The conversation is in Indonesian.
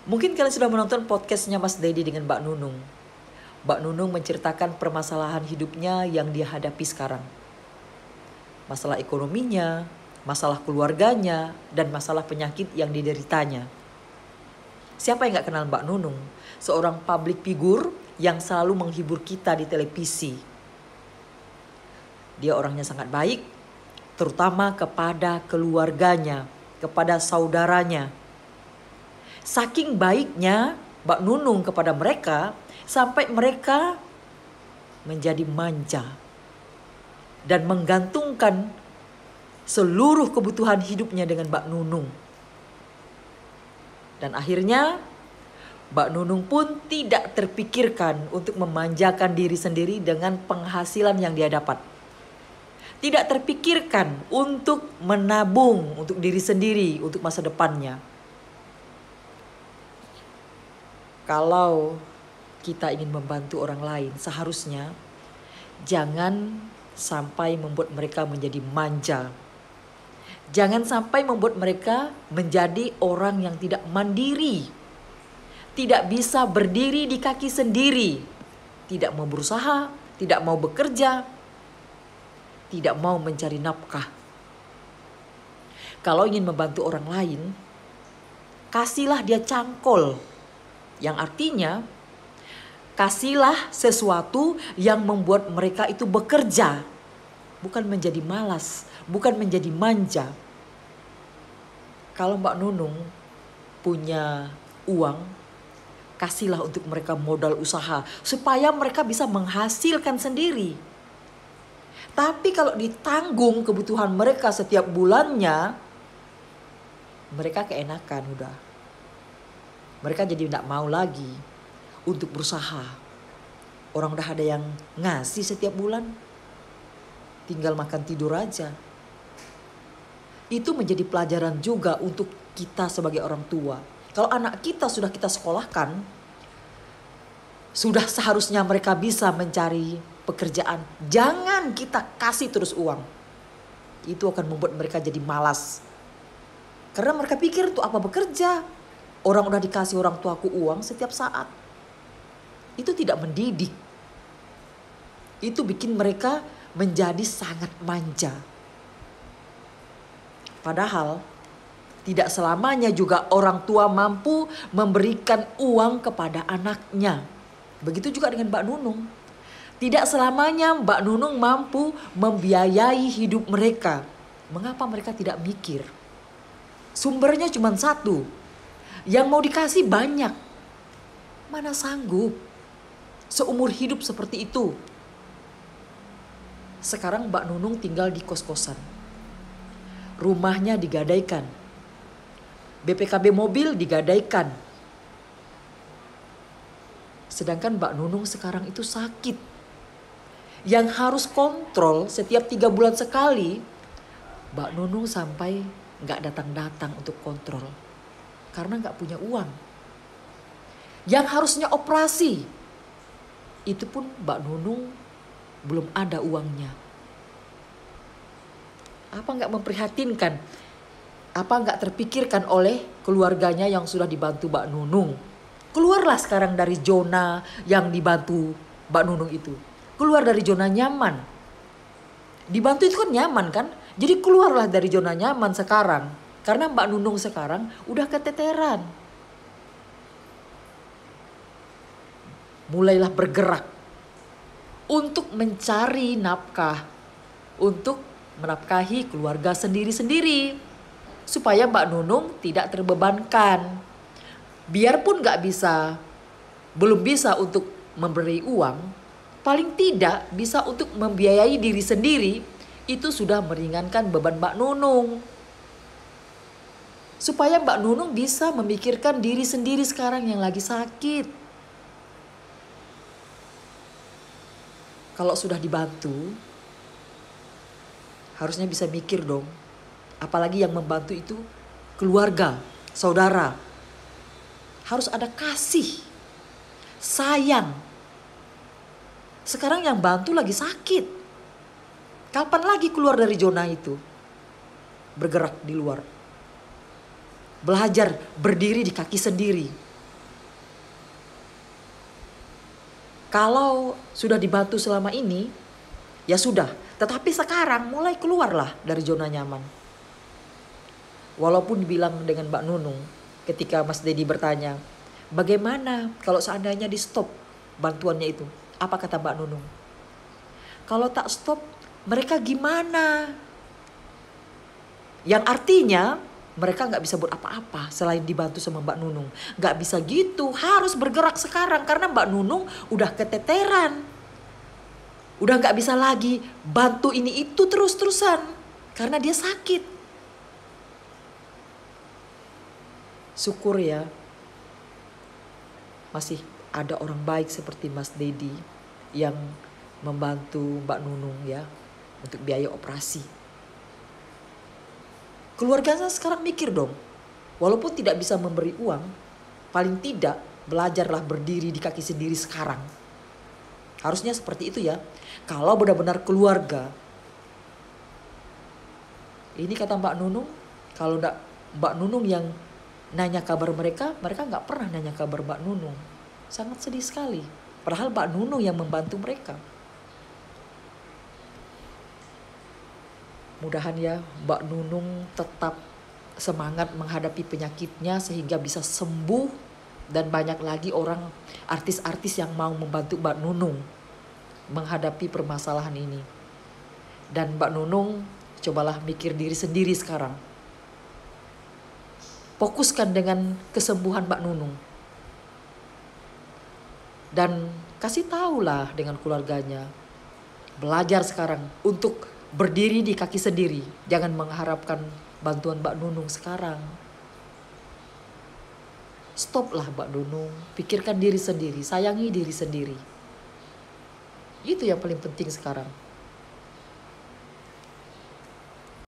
Mungkin kalian sudah menonton podcastnya Mas Dedi dengan Mbak Nunung. Mbak Nunung menceritakan permasalahan hidupnya yang dia hadapi sekarang. Masalah ekonominya, masalah keluarganya, dan masalah penyakit yang dideritanya. Siapa yang gak kenal Mbak Nunung? Seorang public figure yang selalu menghibur kita di televisi. Dia orangnya sangat baik, terutama kepada keluarganya, kepada saudaranya. Saking baiknya Mbak Nunung kepada mereka, sampai mereka menjadi manja dan menggantungkan seluruh kebutuhan hidupnya dengan Mbak Nunung. Dan akhirnya Mbak Nunung pun tidak terpikirkan untuk memanjakan diri sendiri dengan penghasilan yang dia dapat. Tidak terpikirkan untuk menabung untuk diri sendiri, untuk masa depannya. Kalau kita ingin membantu orang lain, seharusnya jangan sampai membuat mereka menjadi manja. Jangan sampai membuat mereka menjadi orang yang tidak mandiri. Tidak bisa berdiri di kaki sendiri. Tidak mau berusaha, tidak mau bekerja, tidak mau mencari nafkah. Kalau ingin membantu orang lain, kasihlah dia cangkol. Yang artinya, kasihlah sesuatu yang membuat mereka itu bekerja. Bukan menjadi malas, bukan menjadi manja. Kalau Mbak Nunung punya uang, kasihlah untuk mereka modal usaha supaya mereka bisa menghasilkan sendiri. Tapi kalau ditanggung kebutuhan mereka setiap bulannya, mereka keenakan udah. Mereka jadi tidak mau lagi untuk berusaha. Orang udah ada yang ngasih setiap bulan, tinggal makan tidur aja. Itu menjadi pelajaran juga untuk kita sebagai orang tua. Kalau anak kita sudah kita sekolahkan, sudah seharusnya mereka bisa mencari pekerjaan. Jangan kita kasih terus uang. Itu akan membuat mereka jadi malas. Karena mereka pikir untuk apa bekerja. Orang udah dikasih orang tuaku uang setiap saat. Itu tidak mendidik. Itu bikin mereka menjadi sangat manja. Padahal tidak selamanya juga orang tua mampu memberikan uang kepada anaknya. Begitu juga dengan Mbak Nunung. Tidak selamanya Mbak Nunung mampu membiayai hidup mereka. Mengapa mereka tidak mikir? Sumbernya cuma satu. Yang mau dikasih banyak. Mana sanggup seumur hidup seperti itu. Sekarang Mbak Nunung tinggal di kos-kosan. Rumahnya digadaikan. BPKB mobil digadaikan. Sedangkan Mbak Nunung sekarang itu sakit. Yang harus kontrol setiap 3 bulan sekali. Mbak Nunung sampai gak datang-datang untuk kontrol. Karena gak punya uang. Yang harusnya operasi. Itu pun Mbak Nunung belum ada uangnya. Apa gak memprihatinkan? Apa gak terpikirkan oleh keluarganya yang sudah dibantu Mbak Nunung? Keluarlah sekarang dari zona yang dibantu Mbak Nunung itu. Keluar dari zona nyaman. Dibantu itu kan nyaman kan? Jadi keluarlah dari zona nyaman sekarang. Karena Mbak Nunung sekarang udah keteteran. Mulailah bergerak. Untuk mencari nafkah. Untuk menafkahi keluarga sendiri-sendiri. Supaya Mbak Nunung tidak terbebankan. Biarpun gak bisa, belum bisa untuk memberi uang, paling tidak bisa untuk membiayai diri sendiri, itu sudah meringankan beban Mbak Nunung. Supaya Mbak Nunung bisa memikirkan diri sendiri sekarang yang lagi sakit. Kalau sudah dibantu, harusnya bisa mikir dong. Apalagi yang membantu itu keluarga, saudara. Harus ada kasih, sayang. Sekarang yang bantu lagi sakit. Kapan lagi keluar dari zona itu? Bergerak di luar. Belajar berdiri di kaki sendiri. Kalau sudah dibantu selama ini, ya sudah. Tetapi sekarang mulai keluarlah dari zona nyaman. Walaupun dibilang dengan Mbak Nunung ketika Mas Dedi bertanya, bagaimana kalau seandainya di stop bantuannya itu? Apa kata Mbak Nunung? Kalau tak stop, mereka gimana? Yang artinya mereka nggak bisa buat apa-apa selain dibantu sama Mbak Nunung. Nggak bisa gitu, harus bergerak sekarang karena Mbak Nunung udah keteteran. Udah nggak bisa lagi bantu ini itu terus-terusan karena dia sakit. Syukur ya, masih ada orang baik seperti Mas Dedi yang membantu Mbak Nunung ya untuk biaya operasi. Keluarganya sekarang mikir dong, walaupun tidak bisa memberi uang, paling tidak belajarlah berdiri di kaki sendiri sekarang. Harusnya seperti itu ya. Kalau benar-benar keluarga, ini kata Mbak Nunung, kalau Mbak Nunung yang nanya kabar mereka nggak pernah nanya kabar Mbak Nunung. Sangat sedih sekali. Padahal Mbak Nunung yang membantu mereka. Mudahan ya Mbak Nunung tetap semangat menghadapi penyakitnya sehingga bisa sembuh. Dan banyak lagi orang artis-artis yang mau membantu Mbak Nunung menghadapi permasalahan ini. Dan Mbak Nunung cobalah mikir diri sendiri sekarang. Fokuskan dengan kesembuhan Mbak Nunung. Dan kasih tahulah dengan keluarganya. Belajar sekarang untuk berdiri di kaki sendiri. Jangan mengharapkan bantuan Mbak Nunung sekarang. Stoplah Mbak Nunung. Pikirkan diri sendiri. Sayangi diri sendiri. Itu yang paling penting sekarang.